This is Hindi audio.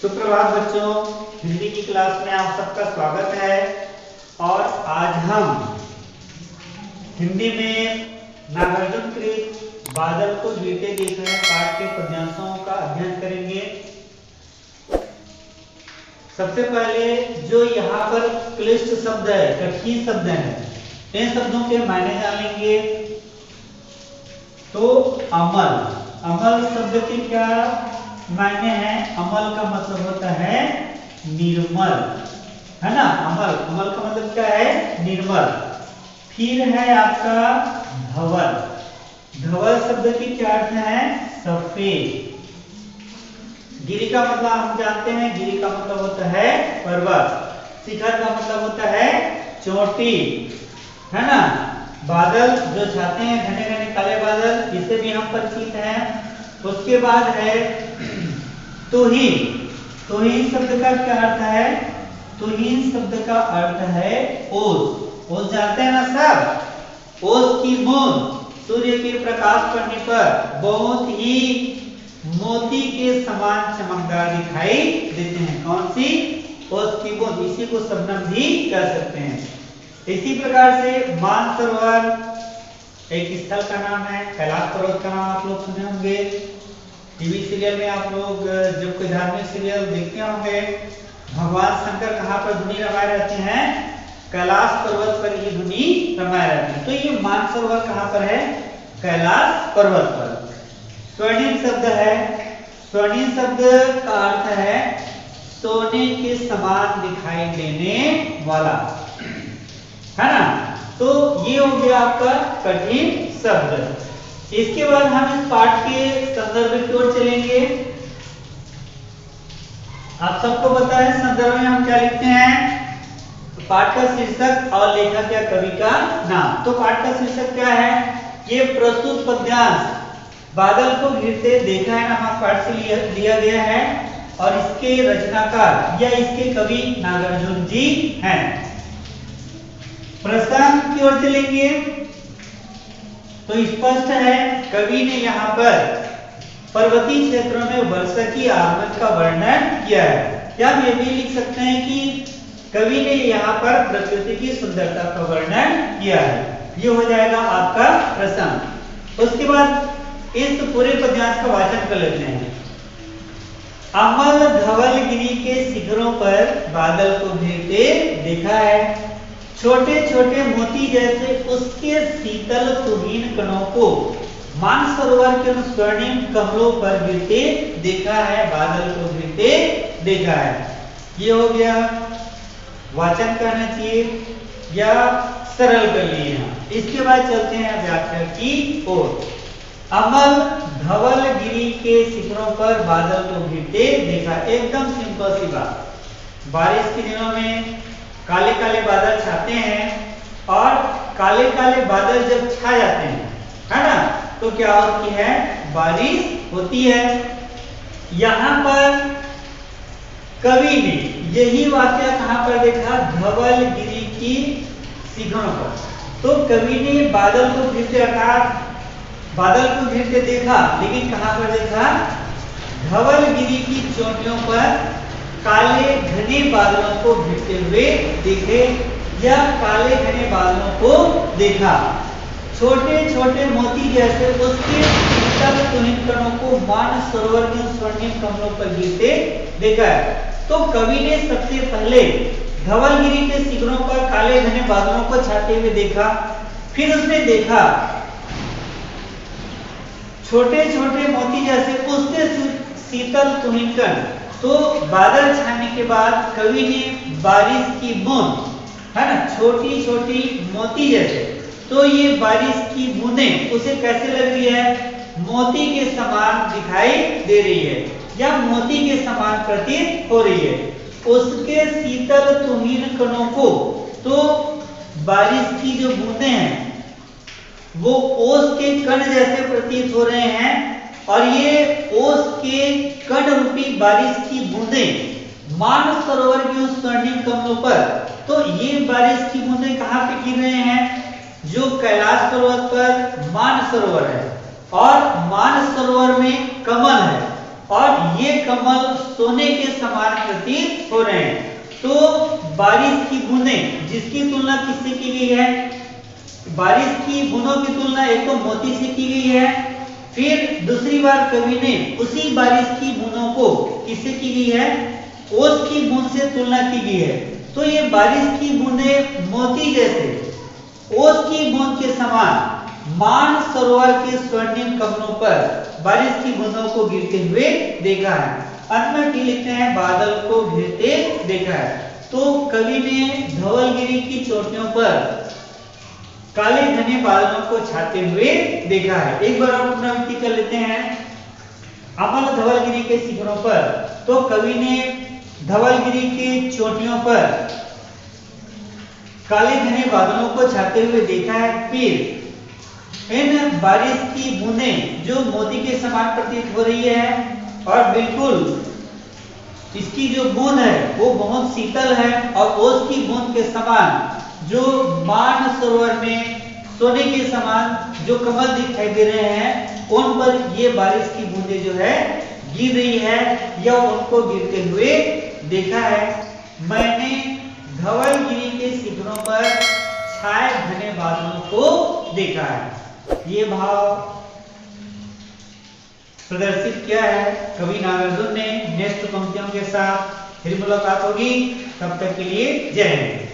सुप्रभात बच्चों, हिंदी की क्लास में आप सबका स्वागत है। और आज हम हिंदी में नागार्जुन कृत बादल को गिरते देख रहे पाठ के पद्यांशों का अध्ययन करेंगे। सबसे पहले जो यहाँ पर क्लिष्ट शब्द है, कठिन शब्द है, इन शब्दों के मायने जान लेंगे। तो अमल शब्द के क्या मायने हैं? अमल का मतलब होता है निर्मल, है ना। अमल का मतलब क्या है? निर्मल। फिर है आपका धवल शब्द की क्या अर्थ है? सफेद। गिरि का मतलब हम जानते हैं, गिरि का मतलब होता है पर्वत। शिखर का मतलब होता है चोटी, है ना। बादल जो छाते हैं, घने घने काले बादल, इससे भी हम परिचित हैं। उसके बाद है तुहीन शब्द का क्या अर्थ है? तुहीन शब्द का अर्थ है ओस जानते हैं ना सब। ओस की बूंद सूर्य के प्रकाश पड़ने पर बहुत ही मोती के समान चमकदार दिखाई देते हैं। कौन सी? ओस की बूंद। इसी को शबनम भी कह सकते हैं। इसी प्रकार से मानसरोवर एक स्थल का नाम है। कैलाश पर्वत का नाम आप लोग सुने होंगे। टीवी सीरियल में आप लोग जब कोई धार्मिक सीरियल देखते होंगे, भगवान शंकर कहाँ पर धुनी रमाए रहते हैं? कैलाश पर्वत पर ये धुनी रमाए रहते हैं। तो ये मानसरोवर कहाँ पर है? कैलाश पर्वत पर। स्वर्णिम शब्द है। स्वर्णिम शब्द का अर्थ है सोने के समान दिखाई देने वाला, है ना। तो ये हो गया आपका कठिन शब्द। इसके बाद हम इस पाठ के संदर्भ की ओर चलेंगे। आप सबको पता है संदर्भ में हम क्या लिखते हैं? पाठ का शीर्षक और लेखक या कवि का नाम। तो पाठ का शीर्षक क्या है? ये प्रस्तुत पद्यांश बादल को घिरते देखा है नामक पाठ से लिया गया है और इसके रचनाकार या इसके कवि नागार्जुन जी हैं। प्रसंग की ओर चलेंगे तो स्पष्ट है कवि ने यहाँ पर पर्वतीय क्षेत्रों में वर्षा की आगमन का वर्णन किया है। या हम ये भी लिख सकते हैं कि कवि ने यहाँ पर प्रकृति की सुंदरता का वर्णन किया है। ये हो जाएगा आपका प्रसंग। उसके बाद इस पूरे पद्यांश का वाचन कर लेते हैं। अमल धवल गिरी के शिखरों पर बादल को घिरते देखा है। छोटे छोटे मोती जैसे उसके शीतल तुहीन कणों को मानसरोवर के स्वर्णिम कमलों पर गिरते देखा है। बादल को घिरते देखा है। ये हो गया। वाचन करना चाहिए या सरल कर लिए हैं। इसके बाद चलते हैं व्याख्या की ओर। अमल धवल गिरी के शिखरों पर बादल को घिरते देखा। एकदम सिंपल सी बात। बारिश के दिनों में काले काले बादल छाते हैं और काले काले बादल जब छा जाते हैं, है ना, तो क्या होती है? बारिश होती है। यहाँ पर कवि ने यही वाक्य कहाँ पर देखा? धवल गिरी की शिखरों पर। तो कवि ने बादल को घिरते अर्थात बादल को घिरते देखा, लेकिन कहाँ पर देखा? धवल गिरी की चोटियों पर काले घने बादलों को घिरते हुए देखे या काले घने बादलों को देखा। छोटे छोटे मोती जैसे उसके शीतल तुहिन कणों को मानसरोवर के स्वर्णिम कमलों पर गिरते देखा है। तो कवि ने सबसे पहले धवलगिरी के शिखरों पर काले घने बादलों को छाते हुए देखा। फिर उसने देखा छोटे छोटे मोती जैसे उसके शीतल तुहिन कण। तो बादल छाने के बाद कवि ने बारिश की बूंद, है ना, छोटी छोटी मोती जैसे, तो ये बारिश की बूंदें उसे कैसे लग रही है? मोती के समान दिखाई दे रही है या मोती के समान प्रतीत हो रही है। उसके शीतल तुहीन कणों को, तो बारिश की जो बूंदें हैं वो ओस के कण जैसे प्रतीत हो रहे हैं और ये ओस के कण रूपी बारिश की बूंदें मानसरोवर के उस स्वर्णिम कमलों पर। तो ये बारिश की बूंदें कहाँ पे गिर रहे हैं? जो कैलाश पर्वत पर मानसरोवर है और मानसरोवर में कमल है और ये कमल सोने के समान प्रतीत हो रहे हैं। तो बारिश की बूंदें जिसकी तुलना किससे की गई है? बारिश की बूंदों की तुलना एक तो मोती से की गई है, फिर दूसरी बार कवि ने उसी बारिश की बूंदों को किससे की गई है? ओस की बूंद से तुलना की गई है। तो ये बारिश की बूंदें मोती जैसे ओस की बूंद के समान मान सरोवर के स्वर्णिम कमलों पर बारिश की बूंदों को गिरते हुए देखा है। अंत में भी लिखते हैं बादल को घिरते देखा है। तो कवि ने धवलगिरी की चोटियों पर काले घने बादलों को छाते हुए देखा है। एक बार और पुनरावृत्ति कर लेते हैं। अमल धवलगिरी के शिखरों पर, तो कवि ने धवलगिरी के चोटियों पर काले घने बादलों को छाते हुए देखा है। फिर इन बारिश की बूंदें जो मोती के समान प्रतीत हो रही है और बिल्कुल इसकी जो बूंद है वो बहुत शीतल है और ओस की बूंद के समान जो मान सरोवर में सोने के समान जो कमल दिखाई दे रहे हैं उन पर ये बारिश की बूंदें जो है गिर रही है या उनको गिरते हुए देखा है। मैंने धवलगिरी के शिखरों पर छाए घने बादलों को देखा है। ये भाव प्रदर्शित किया है कवि नागार्जुन ने। नेक्स्ट पंक्तियों के साथ फिर मुलाकात होगी, तब तक के लिए जय हिंद।